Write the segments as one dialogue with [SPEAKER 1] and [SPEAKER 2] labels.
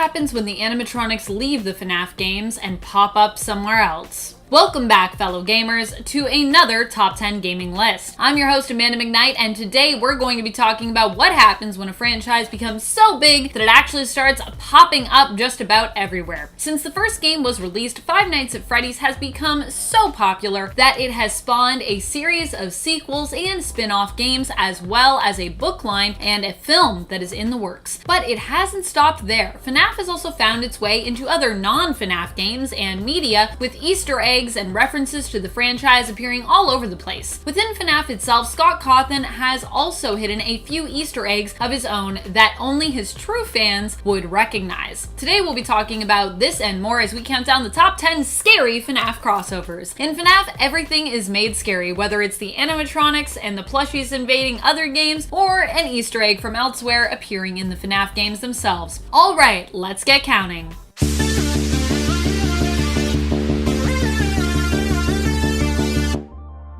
[SPEAKER 1] happens when the animatronics leave the FNAF games and pop up somewhere else? Welcome back, fellow gamers, to another Top 10 Gaming List. I'm your host, Amanda McKnight, and today we're going to be talking about what happens when a franchise becomes so big that it actually starts popping up just about everywhere. Since the first game was released, Five Nights at Freddy's has become so popular that it has spawned a series of sequels and spin-off games, as well as a book line and a film that is in the works. But it hasn't stopped there. FNAF has also found its way into other non-FNAF games and media, with Easter eggs and references to the franchise appearing all over the place. Within FNAF itself, Scott Cawthon has also hidden a few Easter eggs of his own that only his true fans would recognize. Today we'll be talking about this and more as we count down the top 10 scary FNAF crossovers. In FNAF, everything is made scary, whether it's the animatronics and the plushies invading other games, or an Easter egg from elsewhere appearing in the FNAF games themselves. Alright, let's get counting.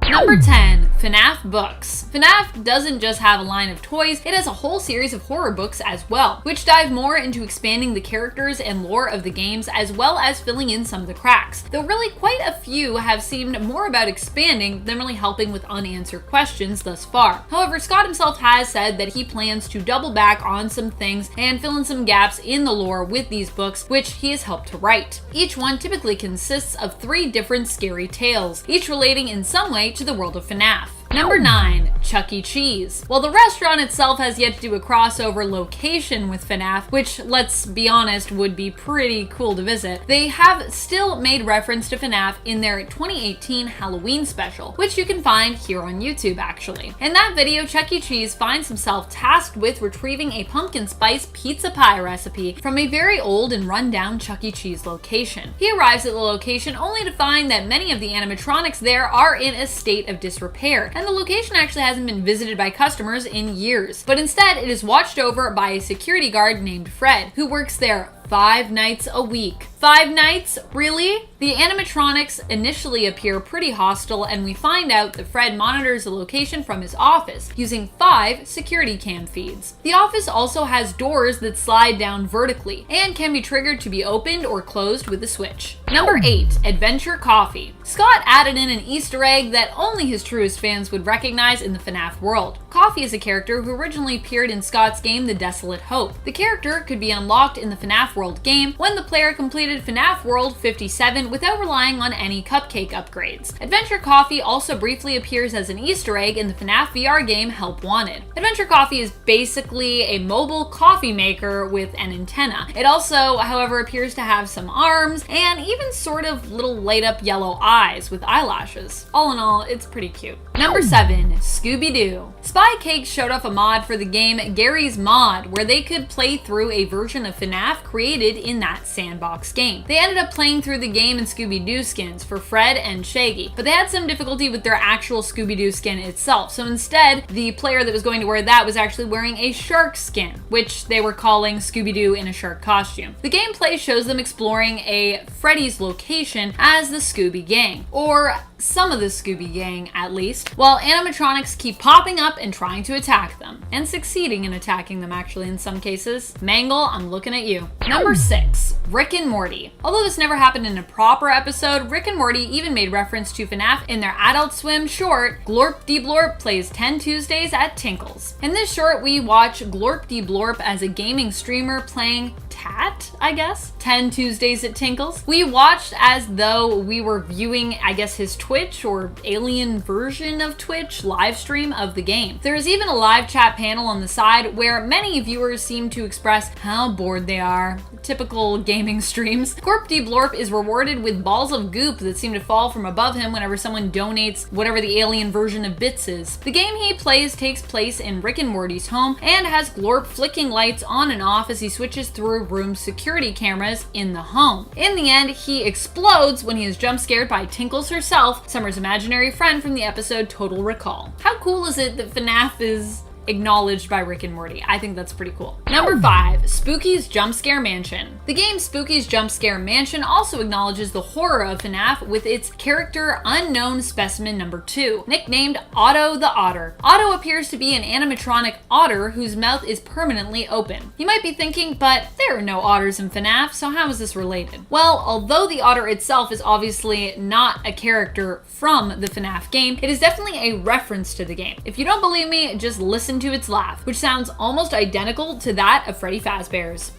[SPEAKER 1] Number 10. FNAF books. FNAF doesn't just have a line of toys, it has a whole series of horror books as well, which dive more into expanding the characters and lore of the games, as well as filling in some of the cracks. Though really quite a few have seemed more about expanding than really helping with unanswered questions thus far. However, Scott himself has said that he plans to double back on some things and fill in some gaps in the lore with these books, which he has helped to write. Each one typically consists of 3 different scary tales, each relating in some way to the world of FNAF. Number 9. Chuck E. Cheese. While the restaurant itself has yet to do a crossover location with FNAF, which, let's be honest, would be pretty cool to visit, they have still made reference to FNAF in their 2018 Halloween special, which you can find here on YouTube actually. In that video, Chuck E. Cheese finds himself tasked with retrieving a pumpkin spice pizza pie recipe from a very old and run-down Chuck E. Cheese location. He arrives at the location only to find that many of the animatronics there are in a state of disrepair, and the location actually hasn't been visited by customers in years, but instead it is watched over by a security guard named Fred, who works there 5 nights a week. 5 nights? Really? The animatronics initially appear pretty hostile, and we find out that Fred monitors the location from his office using 5 security cam feeds. The office also has doors that slide down vertically and can be triggered to be opened or closed with a switch. Number 8. Adventure Coffee. Scott added in an Easter egg that only his truest fans would recognize in the FNAF world. Coffee is a character who originally appeared in Scott's game The Desolate Hope. The character could be unlocked in the FNAF World game when the player completed FNAF World 57 without relying on any cupcake upgrades. Adventure Coffee also briefly appears as an Easter egg in the FNAF VR game Help Wanted. Adventure Coffee is basically a mobile coffee maker with an antenna. It also, however, appears to have some arms and even sort of little light up yellow eyes with eyelashes. All in all, it's pretty cute. Number 7. Scooby-Doo. Spy Cakes showed off a mod for the game Gary's Mod, where they could play through a version of FNAF created in that sandbox game. They ended up playing through the game in Scooby-Doo skins for Fred and Shaggy, but they had some difficulty with their actual Scooby-Doo skin itself, so instead, the player that was going to wear that was actually wearing a shark skin, which they were calling Scooby-Doo in a shark costume. The gameplay shows them exploring a Freddy's location as the Scooby Gang, or some of the Scooby Gang at least, while animatronics keep popping up and trying to attack them, and succeeding in attacking them actually in some cases. Mangle, I'm looking at you. Number 6. Rick and Morty. Although this never happened in a proper episode, Rick and Morty even made reference to FNAF in their Adult Swim short, Glorp de Blorp Plays 10 Tuesdays at Tinkles. In this short, we watch Glorp de Blorp as a gaming streamer playing Tat, I guess? 10 Tuesdays at Tinkles. We watched as though we were viewing, I guess, his Twitch or alien version of Twitch live stream of the game. There is even a live chat panel on the side where many viewers seem to express how bored they are. Typical gaming streams. Glorp de Blorp is rewarded with balls of goop that seem to fall from above him whenever someone donates whatever the alien version of bits is. The game he plays takes place in Rick and Morty's home and has Glorp flicking lights on and off as he switches through room security cameras in the home. In the end, he explodes when he is jump scared by Tinkles herself, Summer's imaginary friend from the episode Total Recall. How cool is it that FNAF is acknowledged by Rick and Morty. I think that's pretty cool. Number 5, Spooky's Jump Scare Mansion. The game Spooky's Jump Scare Mansion also acknowledges the horror of FNAF with its character Unknown Specimen Number 2, nicknamed Otto the Otter. Otto appears to be an animatronic otter whose mouth is permanently open. You might be thinking, but there are no otters in FNAF, so how is this related? Well, although the otter itself is obviously not a character from the FNAF game, it is definitely a reference to the game. If you don't believe me, just listen to its laugh, which sounds almost identical to that of Freddy Fazbear's.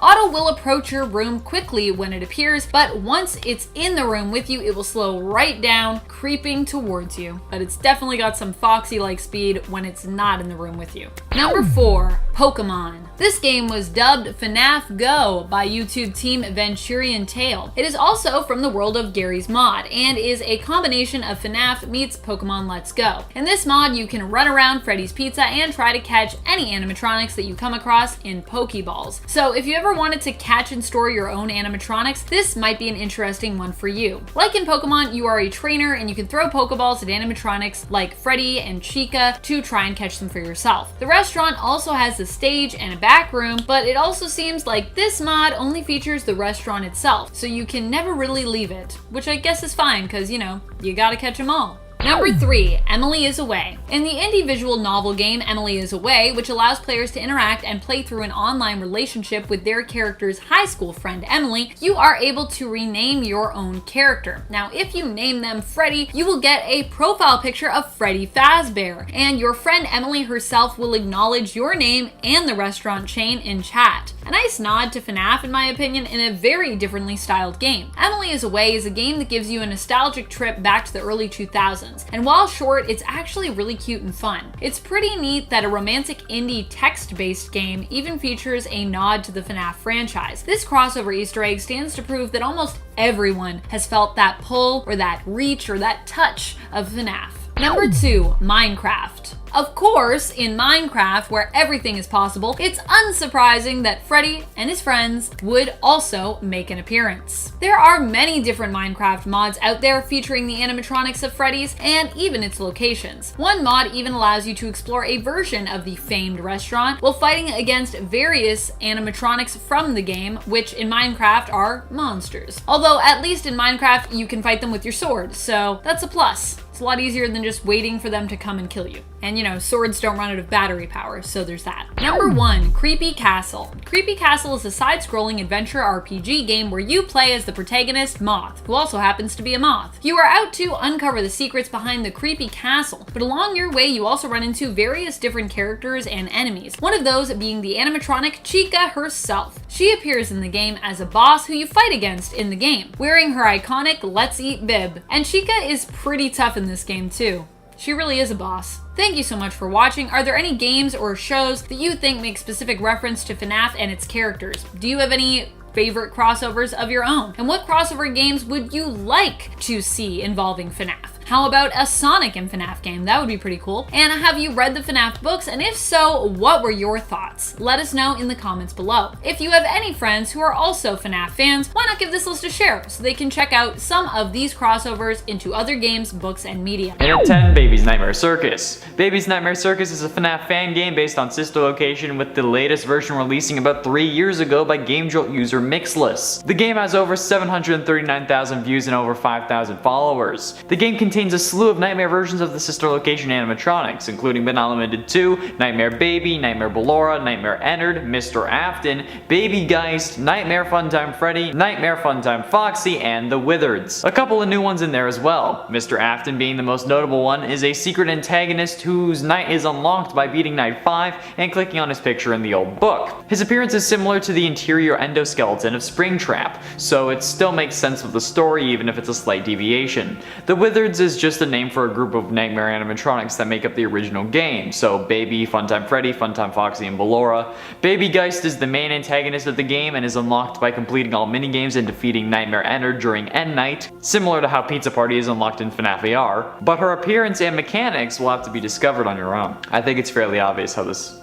[SPEAKER 1] Otto will approach your room quickly when it appears, but once it's in the room with you, it will slow right down, creeping towards you. But it's definitely got some Foxy-like speed when it's not in the room with you. Number 4, Pokemon. This game was dubbed FNAF Go by YouTube team Venturian Tale. It is also from the world of Gary's Mod and is a combination of FNAF meets Pokemon Let's Go. In this mod, you can run around Freddy's Pizza and try to catch any animatronics that you come across in Pokeballs. So if you ever wanted to catch and store your own animatronics, this might be an interesting one for you. Like in Pokemon, you are a trainer and you can throw Pokeballs at animatronics like Freddy and Chica to try and catch them for yourself. The restaurant also has a stage and a back room, but it also seems like this mod only features the restaurant itself, so you can never really leave it, which I guess is fine because, you know, you gotta catch them all. Number 3, Emily is Away. In the indie visual novel game Emily is Away, which allows players to interact and play through an online relationship with their character's high school friend Emily, you are able to rename your own character. Now, if you name them Freddy, you will get a profile picture of Freddy Fazbear, and your friend Emily herself will acknowledge your name and the restaurant chain in chat. A nice nod to FNAF, in my opinion, in a very differently styled game. Emily is Away is a game that gives you a nostalgic trip back to the early 2000s. And while short, it's actually really cute and fun. It's pretty neat that a romantic indie text-based game even features a nod to the FNAF franchise. This crossover Easter egg stands to prove that almost everyone has felt that pull or that reach or that touch of FNAF. Number 2, Minecraft. Of course, in Minecraft, where everything is possible, it's unsurprising that Freddy and his friends would also make an appearance. There are many different Minecraft mods out there featuring the animatronics of Freddy's and even its locations. One mod even allows you to explore a version of the famed restaurant while fighting against various animatronics from the game, which in Minecraft are monsters. Although at least in Minecraft, you can fight them with your sword, so that's a plus. It's a lot easier than just waiting for them to come and kill you. And you know, swords don't run out of battery power, so there's that. Number 1, Creepy Castle. Creepy Castle is a side-scrolling adventure RPG game where you play as the protagonist, Moth, who also happens to be a moth. You are out to uncover the secrets behind the creepy castle, but along your way you also run into various different characters and enemies, one of those being the animatronic Chica herself. She appears in the game as a boss who you fight against in the game, wearing her iconic Let's Eat bib. And Chica is pretty tough in this game too. She really is a boss. Thank you so much for watching. Are there any games or shows that you think make specific reference to FNAF and its characters? Do you have any favorite crossovers of your own? And what crossover games would you like to see involving FNAF? How about a Sonic and FNAF game? That would be pretty cool. And have you read the FNAF books? And if so, what were your thoughts? Let us know in the comments below. If you have any friends who are also FNAF fans, why not give this list a share so they can check out some of these crossovers into other games, books, and media.
[SPEAKER 2] And at 10, Baby's Nightmare Circus. Baby's Nightmare Circus is a FNAF fan game based on Sister Location, with the latest version releasing about 3 years ago by GameJolt user Mixless. The game has over 739,000 views and over 5,000 followers. The game contains a slew of Nightmare versions of the Sister Location animatronics, including but not limited to Nightmare Baby, Nightmare Ballora, Nightmare Ennard, Mr. Afton, Baby Geist, Nightmare Funtime Freddy, Nightmare Funtime Foxy, and the Wizards. A couple of new ones in there as well. Mr. Afton, being the most notable one, is a secret antagonist whose night is unlocked by beating Night 5 and clicking on his picture in the old book. His appearance is similar to the interior endoskeleton of Springtrap, so it still makes sense with the story even if it's a slight deviation. The Wizards is just a name for a group of nightmare animatronics that make up the original game, so Baby, Funtime Freddy, Funtime Foxy, and Ballora. Baby Geist is the main antagonist of the game and is unlocked by completing all minigames and defeating Nightmare Ennard during End Night, similar to how Pizza Party is unlocked in FNAF AR, but her appearance and mechanics will have to be discovered on your own. I think it's fairly obvious how this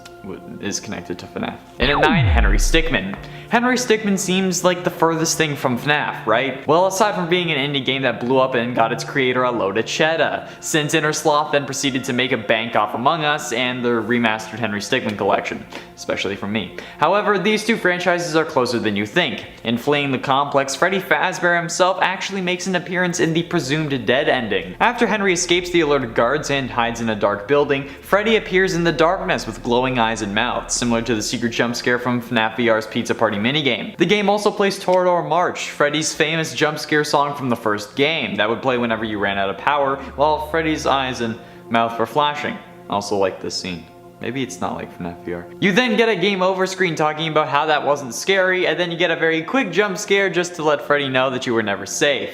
[SPEAKER 2] is connected to FNAF. And at 9, Henry Stickmin. Henry Stickmin seems like the furthest thing from FNAF, right? Well, aside from being an indie game that blew up and got its creator a load of cheddar, since Innersloth then proceeded to make a bank off Among Us and the remastered Henry Stickmin collection, especially from me. However, these two franchises are closer than you think. In fleeing the complex, Freddy Fazbear himself actually makes an appearance in the presumed dead ending. After Henry escapes the alerted guards and hides in a dark building, Freddy appears in the darkness with glowing eyes and mouth, similar to the secret jump scare from FNAF VR's Pizza Party minigame. The game also plays Torador March, Freddy's famous jump scare song from the first game, that would play whenever you ran out of power, while Freddy's eyes and mouth were flashing. Also like this scene. Maybe it's not like FNAF VR. You then get a game over screen talking about how that wasn't scary, and then you get a very quick jump scare just to let Freddy know that you were never safe.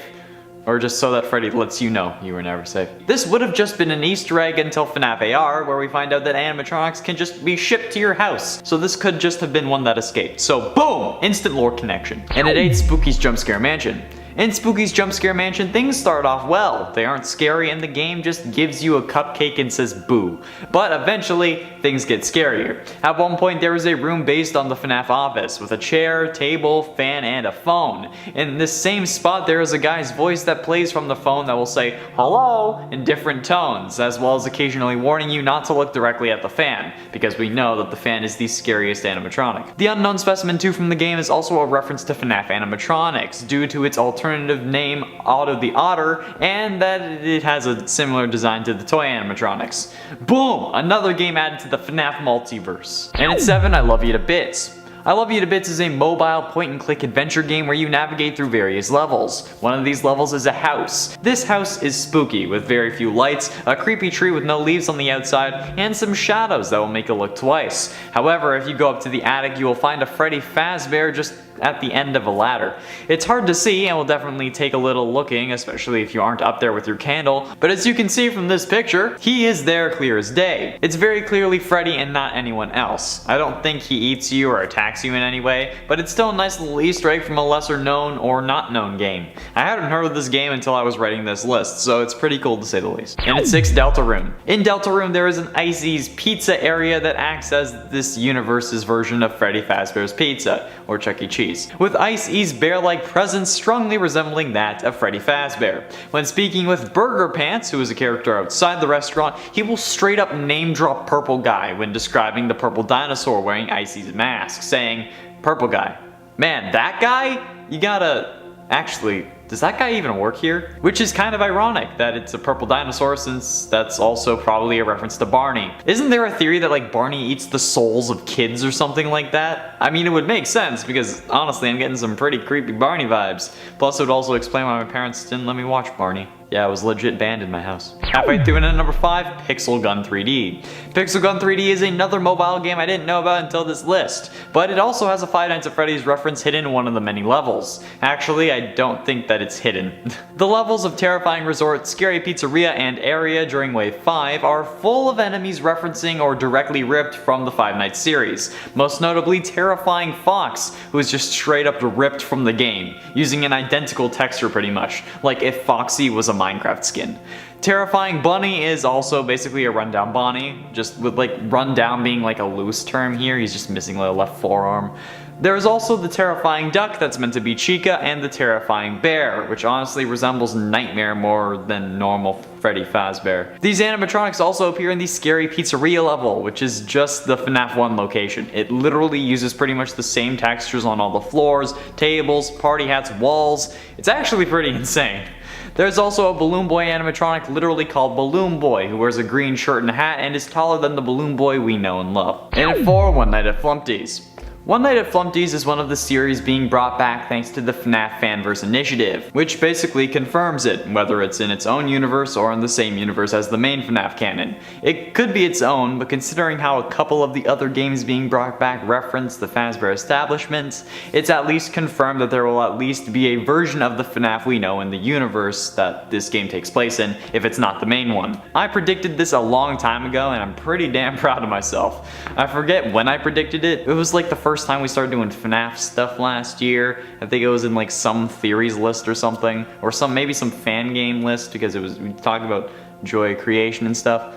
[SPEAKER 2] Or just so that Freddy lets you know you were never safe. This would have just been an Easter egg until FNAF AR, where we find out that animatronics can just be shipped to your house. So this could just have been one that escaped. So boom! Instant lore connection. And at 8, Spooky's Jump Scare Mansion. In Spooky's Jump Scare Mansion, things start off well. They aren't scary and the game just gives you a cupcake and says boo. But eventually, things get scarier. At one point, there is a room based on the FNAF office, with a chair, table, fan, and a phone. In this same spot, there is a guy's voice that plays from the phone that will say hello in different tones, as well as occasionally warning you not to look directly at the fan, because we know that the fan is the scariest animatronic. The Unknown Specimen 2 from the game is also a reference to FNAF animatronics, due to its alternative name Otto the Otter, and that it has a similar design to the toy animatronics. Boom! Another game added to the FNAF multiverse. And at 7, I Love You to Bits. I Love You to Bits is a mobile point-and-click adventure game where you navigate through various levels. One of these levels is a house. This house is spooky, with very few lights, a creepy tree with no leaves on the outside, and some shadows that will make it look twice. However, if you go up to the attic, you will find a Freddy Fazbear just at the end of a ladder. It's hard to see and will definitely take a little looking, especially if you aren't up there with your candle, but as you can see from this picture, he is there clear as day. It's very clearly Freddy and not anyone else. I don't think he eats you or attacks you in any way, but it's still a nice little Easter egg from a lesser known or not known game. I hadn't heard of this game until I was writing this list, so it's pretty cool to say the least. And at 6, Deltarune. In Deltarune, there is an Icy's Pizza area that acts as this universe's version of Freddy Fazbear's Pizza, or Chuck E. Cheese, with Ice-E's bear-like presence strongly resembling that of Freddy Fazbear. When speaking with Burger Pants, who is a character outside the restaurant, he will straight up name drop Purple Guy when describing the purple dinosaur wearing Icy's mask, saying, "Purple Guy. Man, that guy? You gotta... Actually, does that guy even work here?" Which is kind of ironic that it's a purple dinosaur, since that's also probably a reference to Barney. Isn't there a theory that like Barney eats the souls of kids or something like that? I mean, it would make sense because honestly I'm getting some pretty creepy Barney vibes. Plus it would also explain why my parents didn't let me watch Barney. Yeah, I was legit banned in my house. Halfway through, and at number 5, Pixel Gun 3D. Pixel Gun 3D is another mobile game I didn't know about until this list, but it also has a Five Nights at Freddy's reference hidden in one of the many levels. Actually, I don't think that it's hidden. The levels of Terrifying Resort, Scary Pizzeria, and Area during Wave 5 are full of enemies referencing or directly ripped from the Five Nights series. Most notably, Terrifying Fox, who is just straight up ripped from the game, using an identical texture pretty much, like if Foxy was a Minecraft skin. Terrifying Bunny is also basically a rundown Bonnie, just with like rundown being like a loose term here, he's just missing the left forearm. There is also the Terrifying Duck that's meant to be Chica, and the Terrifying Bear, which honestly resembles Nightmare more than normal Freddy Fazbear. These animatronics also appear in the Scary Pizzeria level, which is just the FNAF 1 location. It literally uses pretty much the same textures on all the floors, tables, party hats, walls. It's actually pretty insane. There's also a Balloon Boy animatronic literally called Balloon Boy, who wears a green shirt and hat and is taller than the Balloon Boy we know and love. And at 4, One Night at Flumpty's. One Night at Flumpty's is one of the series being brought back thanks to the FNAF Fanverse initiative, which basically confirms it, whether it's in its own universe or in the same universe as the main FNAF canon. It could be its own, but considering how a couple of the other games being brought back reference the Fazbear establishment, it's at least confirmed that there will at least be a version of the FNAF we know in the universe that this game takes place in, if it's not the main one. I predicted this a long time ago and I'm pretty damn proud of myself. I forget when I predicted it. It was like the first time we started doing FNAF stuff last year. I think it was in like some theories list or something, or maybe some fan game list, because we talked about joy of creation and stuff.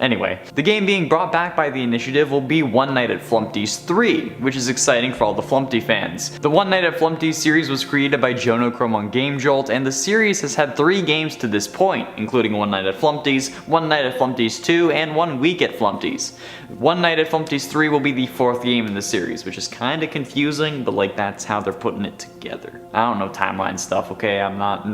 [SPEAKER 2] Anyway, the game being brought back by the initiative will be One Night at Flumpty's 3, which is exciting for all the Flumpty fans. The One Night at Flumpty's series was created by Jonochrome on Game Jolt, and the series has had 3 games to this point, including One Night at Flumpty's, One Night at Flumpty's 2, and 1 Week at Flumpty's. One Night at Flumpty's 3 will be the 4th game in the series, which is kinda confusing, but like that's how they're putting it together. I don't know timeline stuff, okay? I'm not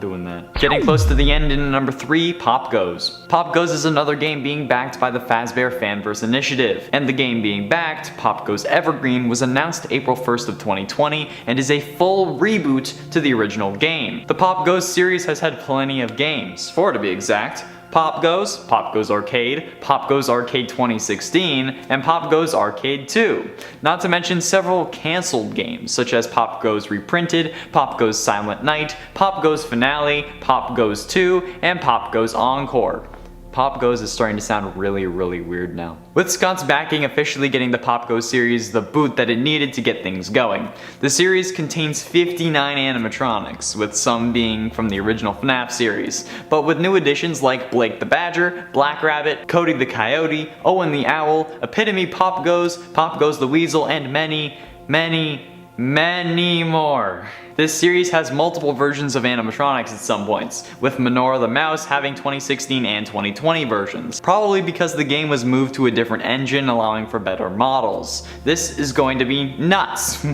[SPEAKER 2] doing that. Getting close to the end in number 3, Pop Goes. Pop Goes is another game being backed by the Fazbear Fanverse initiative, and the game being backed, Pop Goes Evergreen, was announced April 1st of 2020 and is a full reboot to the original game. The Pop Goes series has had plenty of games, 4 to be exact. Pop Goes Arcade, Pop Goes Arcade 2016, and Pop Goes Arcade 2. Not to mention several cancelled games, such as Pop Goes Reprinted, Pop Goes Silent Night, Pop Goes Finale, Pop Goes 2, and Pop Goes Encore. Pop Goes is starting to sound really weird now. With Scott's backing officially getting the Pop Goes series the boot that it needed to get things going. The series contains 59 animatronics, with some being from the original FNAF series, but with new additions like Blake the Badger, Black Rabbit, Cody the Coyote, Owen the Owl, Epitome Pop Goes the Weasel, and many more. This series has multiple versions of animatronics at some points, with Menorah the Mouse having 2016 and 2020 versions, probably because the game was moved to a different engine allowing for better models. This is going to be nuts!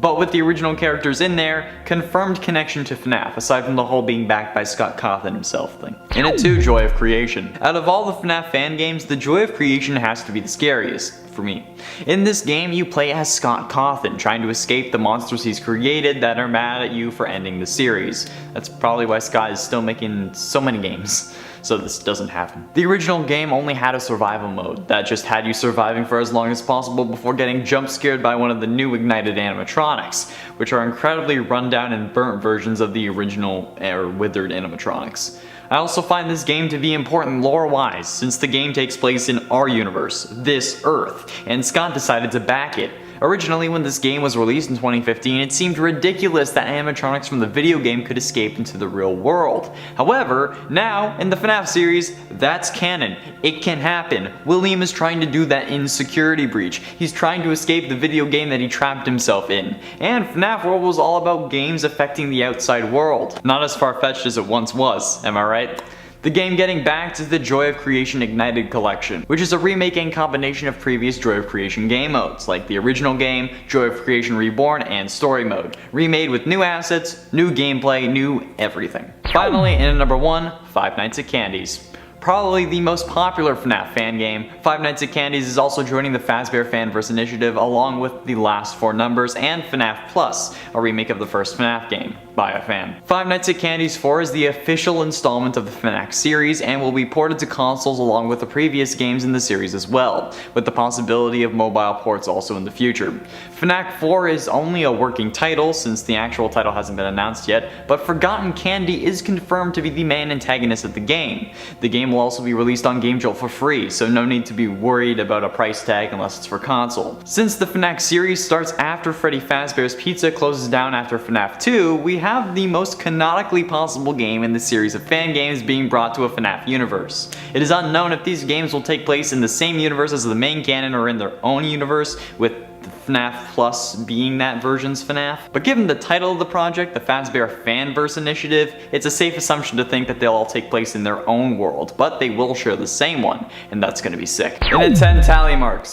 [SPEAKER 2] But with the original characters in there, confirmed connection to FNAF, aside from the whole being backed by Scott Cawthon himself thing. In it too, Joy of Creation. Out of all the FNAF fan games, the Joy of Creation has to be the scariest, for me. In this game, you play as Scott Cawthon, trying to escape the monsters he's created that are mad at you for ending the series. That's probably why Scott is still making so many games, so this doesn't happen. The original game only had a survival mode that just had you surviving for as long as possible before getting jump scared by one of the new ignited animatronics, which are incredibly rundown and burnt versions of the original or withered animatronics. I also find this game to be important lore-wise, since the game takes place in our universe, this Earth, and Scott decided to back it. Originally, when this game was released in 2015, it seemed ridiculous that animatronics from the video game could escape into the real world. However, now, in the FNAF series, that's canon. It can happen. William is trying to do that in Security Breach. He's trying to escape the video game that he trapped himself in. And FNAF World was all about games affecting the outside world. Not as far-fetched as it once was, am I right? The game getting back to the Joy of Creation Ignited collection, which is a remake and combination of previous Joy of Creation game modes, like the original game, Joy of Creation Reborn, and Story Mode, remade with new assets, new gameplay, new everything. Finally, in at number 1, Five Nights at Candy's. Probably the most popular FNAF fan game, Five Nights at Candy's is also joining the Fazbear Fanverse initiative along with The Last Four Numbers and FNAF Plus, a remake of the first FNAF game, by a fan. Five Nights at Candy's 4 is the official installment of the FNAF series and will be ported to consoles along with the previous games in the series as well, with the possibility of mobile ports also in the future. FNAF 4 is only a working title since the actual title hasn't been announced yet, but Forgotten Candy is confirmed to be the main antagonist of the game. The game will also be released on Game Jolt for free, so no need to be worried about a price tag unless it's for console. Since the FNAF series starts after Freddy Fazbear's Pizza closes down after FNAF 2, we have the most canonically possible game in the series of fan games being brought to a FNAF universe. It is unknown if these games will take place in the same universe as the main canon or in their own universe, with FNAF Plus being that version's FNAF. But given the title of the project, the Fazbear Fanverse Initiative, it's a safe assumption to think that they'll all take place in their own world, but they will share the same one, and that's gonna be sick. In at 10, tally marks.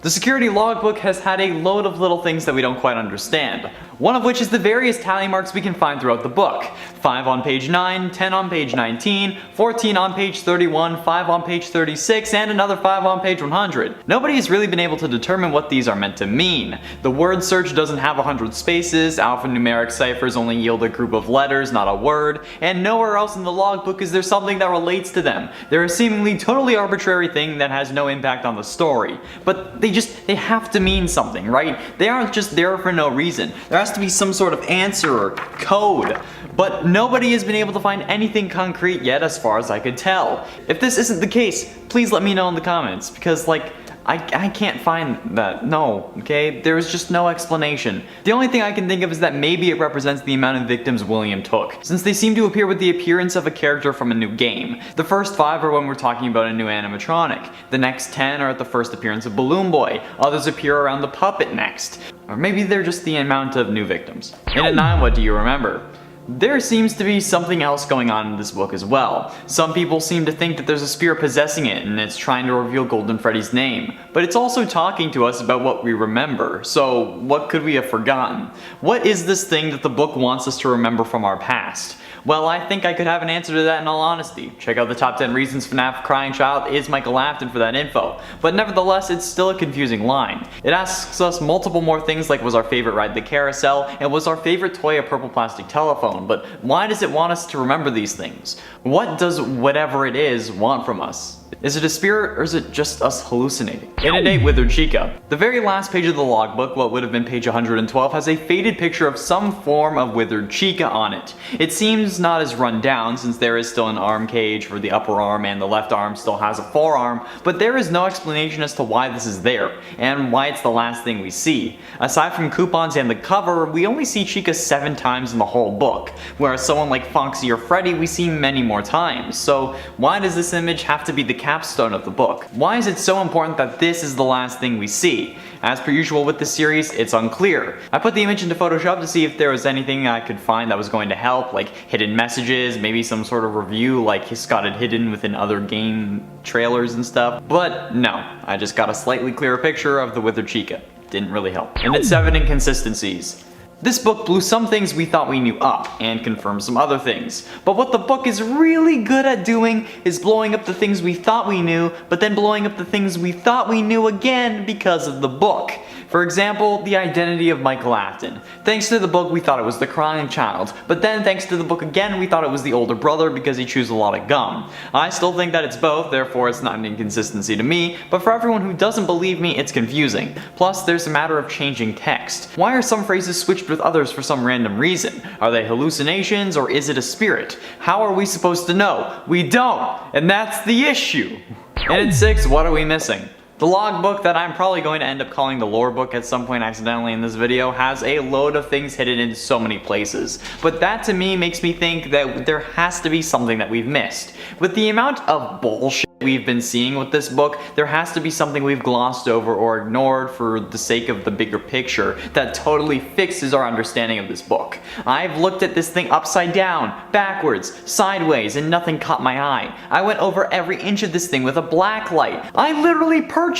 [SPEAKER 2] The security logbook has had a load of little things that we don't quite understand, one of which is the various tally marks we can find throughout the book. 5 on page 9, 10 on page 19, 14 on page 31, 5 on page 36, and another 5 on page 100. Nobody has really been able to determine what these are meant to mean. The word search doesn't have 100 spaces, alphanumeric ciphers only yield a group of letters, not a word, and nowhere else in the logbook is there something that relates to them. They're a seemingly totally arbitrary thing that has no impact on the story. But they have to mean something, right? They aren't just there for no reason. There has to be some sort of answer or code. But nobody has been able to find anything concrete yet as far as I could tell. If this isn't the case, please let me know in the comments, because like, I can't find that. No, okay? There is just no explanation. The only thing I can think of is that maybe it represents the amount of victims William took, since they seem to appear with the appearance of a character from a new game. The first 5 are when we're talking about a new animatronic. The next 10 are at the first appearance of Balloon Boy. Others appear around the puppet next. Or maybe they're just the amount of new victims. And at 9, what do you remember? There seems to be something else going on in this book as well. Some people seem to think that there's a spirit possessing it and it's trying to reveal Golden Freddy's name. But it's also talking to us about what we remember. So what could we have forgotten? What is this thing that the book wants us to remember from our past? Well, I think I could have an answer to that in all honesty. Check out the top 10 reasons FNAF Crying Child is Michael Afton for that info. But nevertheless, it's still a confusing line. It asks us multiple more things like was our favorite ride the carousel, and was our favorite toy a purple plastic telephone, but why does it want us to remember these things? What does whatever it is want from us? Is it a spirit, or is it just us hallucinating? In a date Withered Chica. The very last page of the logbook, what would have been page 112, has a faded picture of some form of Withered Chica on it. It seems not as run down, since there is still an arm cage for the upper arm and the left arm still has a forearm, but there is no explanation as to why this is there, and why it's the last thing we see. Aside from coupons and the cover, we only see Chica 7 times in the whole book, whereas someone like Foxy or Freddy we see many more times. So why does this image have to be the capstone of the book? Why is it so important that this is the last thing we see? As per usual with this series, it's unclear. I put the image into Photoshop to see if there was anything I could find that was going to help, like hidden messages, maybe some sort of review like Scott had hidden within other game trailers and stuff. But no, I just got a slightly clearer picture of the Withered Chica. Didn't really help. And it's 7 inconsistencies. This book blew some things we thought we knew up, and confirmed some other things. But what the book is really good at doing is blowing up the things we thought we knew, but then blowing up the things we thought we knew again because of the book. For example, the identity of Michael Afton. Thanks to the book we thought it was the crying child, but then thanks to the book again we thought it was the older brother because he chews a lot of gum. I still think that it's both, therefore it's not an inconsistency to me, but for everyone who doesn't believe me, it's confusing. Plus, there's a matter of changing text. Why are some phrases switched with others for some random reason? Are they hallucinations or is it a spirit? How are we supposed to know? We don't, and that's the issue. And at 6, what are we missing? The logbook that I'm probably going to end up calling the lore book at some point accidentally in this video has a load of things hidden in so many places. But that to me makes me think that there has to be something that we've missed. With the amount of bullshit we've been seeing with this book, there has to be something we've glossed over or ignored for the sake of the bigger picture that totally fixes our understanding of this book. I've looked at this thing upside down, backwards, sideways, and nothing caught my eye. I went over every inch of this thing with a black light. I literally purchased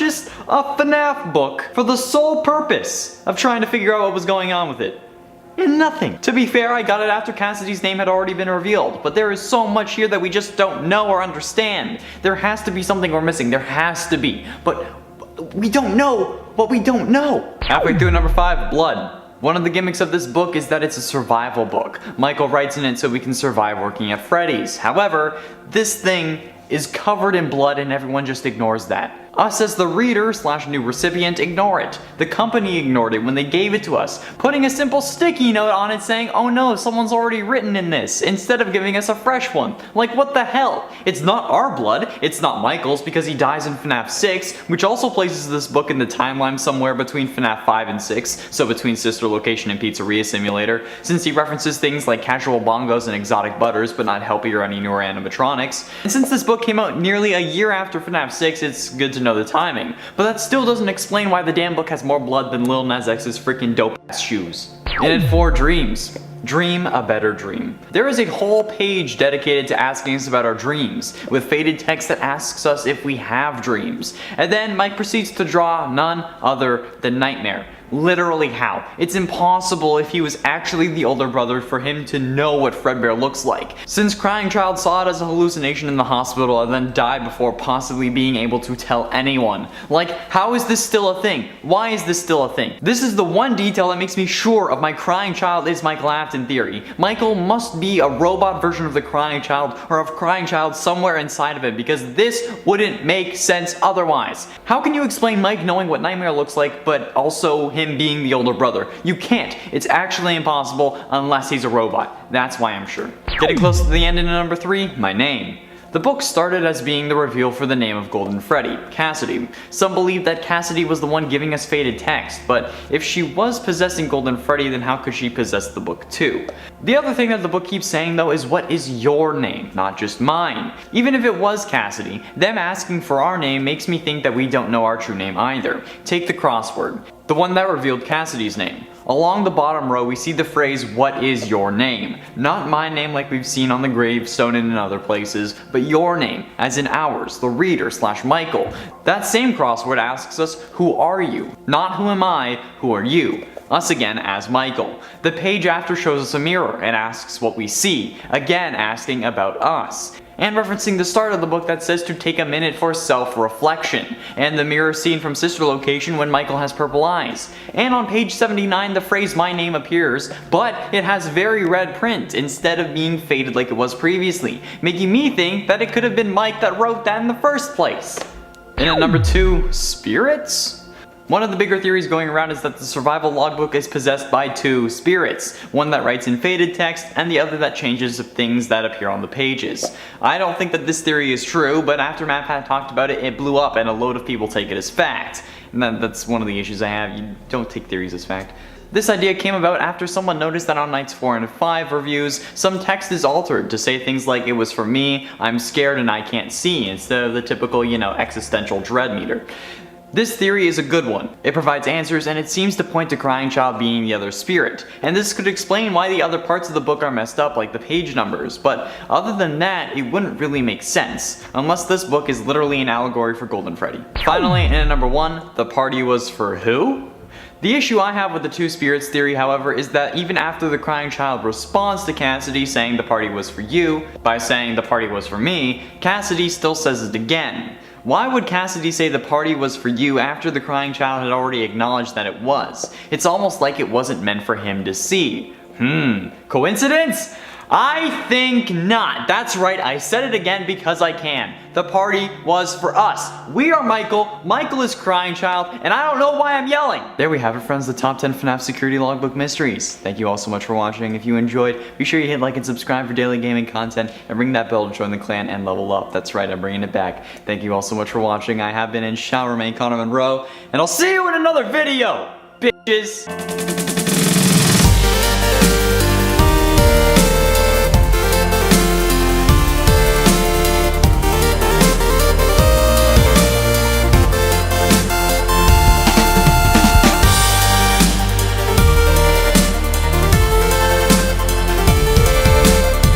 [SPEAKER 2] a FNAF book for the sole purpose of trying to figure out what was going on with it. And nothing. To be fair, I got it after Cassidy's name had already been revealed, but there is so much here that we just don't know or understand. There has to be something we're missing, there has to be, but we don't know what we don't know. Halfway through number 5, Blood. One of the gimmicks of this book is that it's a survival book. Michael writes in it so we can survive working at Freddy's. However, this thing is covered in blood and everyone just ignores that. Us as the reader / new recipient ignore it. The company ignored it when they gave it to us, putting a simple sticky note on it saying, oh no, someone's already written in this, instead of giving us a fresh one. Like what the hell? It's not our blood, it's not Michael's because he dies in FNAF 6, which also places this book in the timeline somewhere between FNAF 5 and 6, so between Sister Location and Pizzeria Simulator, since he references things like casual bongos and exotic butters, but not Helpy or any newer animatronics. And since this book came out nearly a year after FNAF 6, it's good to know the timing, but that still doesn't explain why the damn book has more blood than Lil Nas X's freaking dope ass shoes. And at 4, Dreams. Dream a better dream. There is a whole page dedicated to asking us about our dreams, with faded text that asks us if we have dreams. And then Mike proceeds to draw none other than Nightmare. Literally how? It's impossible if he was actually the older brother for him to know what Fredbear looks like, since Crying Child saw it as a hallucination in the hospital and then died before possibly being able to tell anyone. Like, how is this still a thing? Why is this still a thing? This is the one detail that makes me sure of my Crying Child is Michael Afton theory. Michael must be a robot version of the Crying Child, or of Crying Child somewhere inside of him, because this wouldn't make sense otherwise. How can you explain Mike knowing what Nightmare looks like, but also him being the older brother? You can't. It's actually impossible unless he's a robot. That's why I'm sure. Getting close to the end in number 3, my name. The book started as being the reveal for the name of Golden Freddy, Cassidy. Some believe that Cassidy was the one giving us faded text, but if she was possessing Golden Freddy, then how could she possess the book too? The other thing that the book keeps saying though is, what is your name, not just mine? Even if it was Cassidy, them asking for our name makes me think that we don't know our true name either. Take the crossword, the one that revealed Cassidy's name. Along the bottom row we see the phrase, what is your name? Not my name like we've seen on the gravestone and in other places, but your name, as in ours, the reader / Michael. That same crossword asks us, who are you? Not who am I, who are you? Us again as Michael. The page after shows us a mirror and asks what we see, again asking about us. And referencing the start of the book that says to take a minute for self-reflection, and the mirror scene from Sister Location when Michael has purple eyes. And on page 79 the phrase my name appears, but it has very red print instead of being faded like it was previously, making me think that it could have been Mike that wrote that in the first place. And at number 2, spirits? One of the bigger theories going around is that the survival logbook is possessed by 2 spirits, one that writes in faded text and the other that changes the things that appear on the pages. I don't think that this theory is true, but after MatPat talked about it, it blew up and a load of people take it as fact. And that's one of the issues I have, you don't take theories as fact. This idea came about after someone noticed that on nights 4 and 5 reviews, some text is altered to say things like it was for me, I'm scared and I can't see, instead of the typical, existential dread meter. This theory is a good one. It provides answers and it seems to point to Crying Child being the other spirit. And this could explain why the other parts of the book are messed up like the page numbers, but other than that, it wouldn't really make sense, unless this book is literally an allegory for Golden Freddy. Finally, and at number 1, the party was for who? The issue I have with the 2 spirits theory, however, is that even after the Crying Child responds to Cassidy saying the party was for you, by saying the party was for me, Cassidy still says it again. Why would Cassidy say the party was for you after the Crying Child had already acknowledged that it was? It's almost like it wasn't meant for him to see. Coincidence? I think not. That's right, I said it again because I can. The party was for us. We are Michael, Michael is Crying Child, and I don't know why I'm yelling. There we have it, friends, the top 10 FNAF security logbook mysteries. Thank you all so much for watching. If you enjoyed, be sure you hit like and subscribe for daily gaming content, and ring that bell to join the clan and level up. That's right, I'm bringing it back. Thank you all so much for watching. I have been and shall remain Connor Monroe, and I'll see you in another video, bitches.